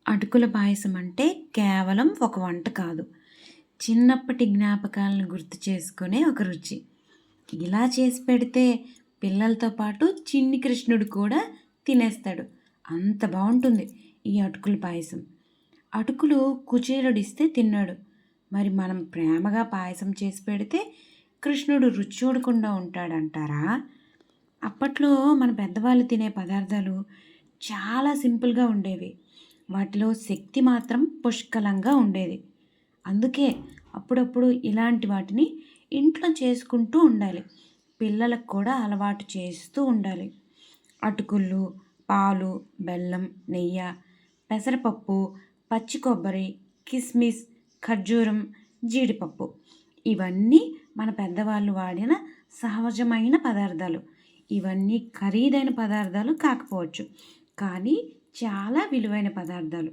అటుకుల పాయసం అంటే కేవలం ఒక వంట కాదు. చిన్నప్పటి జ్ఞాపకాలను గుర్తు చేసుకునే ఒక రుచి. ఇలా చేసి పెడితే పిల్లలతో పాటు చిన్ని కృష్ణుడు కూడా తినేస్తాడు. అంత బావుంటుంది ఈ అటుకుల పాయసం. అటుకులు కుచేలుడిస్తే తిన్నాడు. మరి మనం ప్రేమగా పాయసం చేసి పెడితే కృష్ణుడు రుచి చూడకుండా ఉంటాడంటారా? అప్పట్లో మన పెద్దవాళ్ళు తినే పదార్థాలు చాలా సింపుల్‌గా ఉండేవి. వాటిలో శక్తి మాత్రం పుష్కలంగా ఉండేది. అందుకే అప్పుడప్పుడు ఇలాంటి వాటిని ఇంట్లో చేసుకుంటూ ఉండాలి. పిల్లలకు కూడా అలవాటు చేస్తూ ఉండాలి. అటుకులు, పాలు, బెల్లం, నెయ్యి, పెసరపప్పు, పచ్చి కొబ్బరి, కిస్మిస్, ఖర్జూరం, జీడిపప్పు ఇవన్నీ మన పెద్దవాళ్ళు వాడిన సహజమైన పదార్థాలు. ఇవన్నీ ఖరీదైన పదార్థాలు కాకపోవచ్చు. కానీ చాలా విలువైన పదార్థాలు.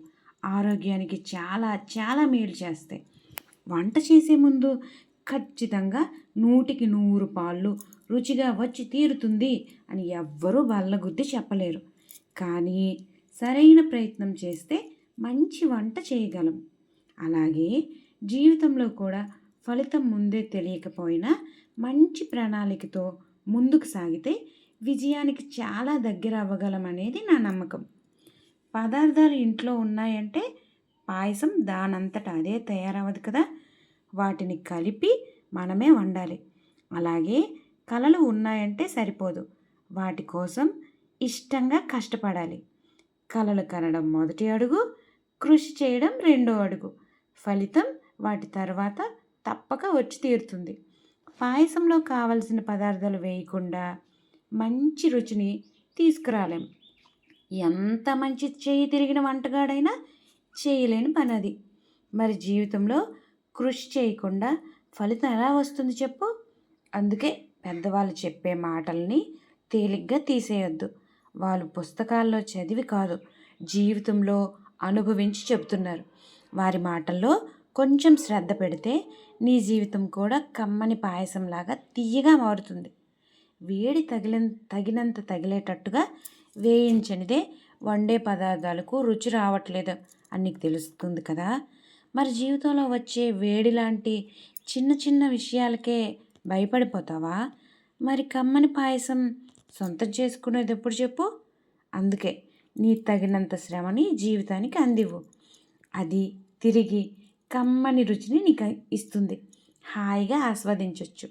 ఆరోగ్యానికి చాలా చాలా మేలు చేస్తాయి. వంట చేసే ముందు ఖచ్చితంగా 100కి 100 పాళ్ళు రుచిగా వచ్చి తీరుతుంది అని ఎవ్వరూ బల్లగుద్ది చెప్పలేరు. కానీ సరైన ప్రయత్నం చేస్తే మంచి వంట చేయగలం. అలాగే జీవితంలో కూడా ఫలితం ముందే తెలియకపోయినా మంచి ప్రణాళికతో ముందుకు సాగితే విజయానికి చాలా దగ్గర అవ్వగలమనేది నా నమ్మకం. పదార్థాలు ఇంట్లో ఉన్నాయంటే పాయసం దానంతట అదే తయారవ్వదు కదా. వాటిని కలిపి మనమే వండాలి. అలాగే కళలు ఉన్నాయంటే సరిపోదు. వాటి కోసం ఇష్టంగా కష్టపడాలి. కలలు కనడం మొదటి అడుగు, కృషి చేయడం రెండో అడుగు. ఫలితం వాటి తర్వాత తప్పక వచ్చి తీరుతుంది. పాయసంలో కావలసిన పదార్థాలు వేయకుండా మంచి రుచిని తీసుకురాలేం. ఎంత మంచి చేయి తిరిగిన వంటగాడైనా చేయలేని పని అది. మరి జీవితంలో కృషి చేయకుండా ఫలితం ఎలా వస్తుంది చెప్పు? అందుకే పెద్దవాళ్ళు చెప్పే మాటల్ని తేలిగ్గా తీసేయొద్దు. వాళ్ళు పుస్తకాల్లో చదివి కాదు, జీవితంలో అనుభవించి చెబుతున్నారు. వారి మాటల్లో కొంచెం శ్రద్ధ పెడితే నీ జీవితం కూడా కమ్మని పాయసంలాగా తియ్యగా మారుతుంది. వేడి తగినంత తగిలేటట్టుగా వేయించనిదే వండే పదార్థాలకు రుచి రావట్లేదు అని నీకు తెలుస్తుంది కదా. మరి జీవితంలో వచ్చే వేడి లాంటి చిన్న చిన్న విషయాలకే భయపడిపోతావా? మరి కమ్మని పాయసం సొంతం చేసుకునేది ఎప్పుడు చెప్పు? అందుకే నీ తగినంత శ్రమని జీవితానికి అందివ్వు. అది తిరిగి కమ్మని రుచిని నీకు ఇస్తుంది. హాయిగా ఆస్వాదించవచ్చు.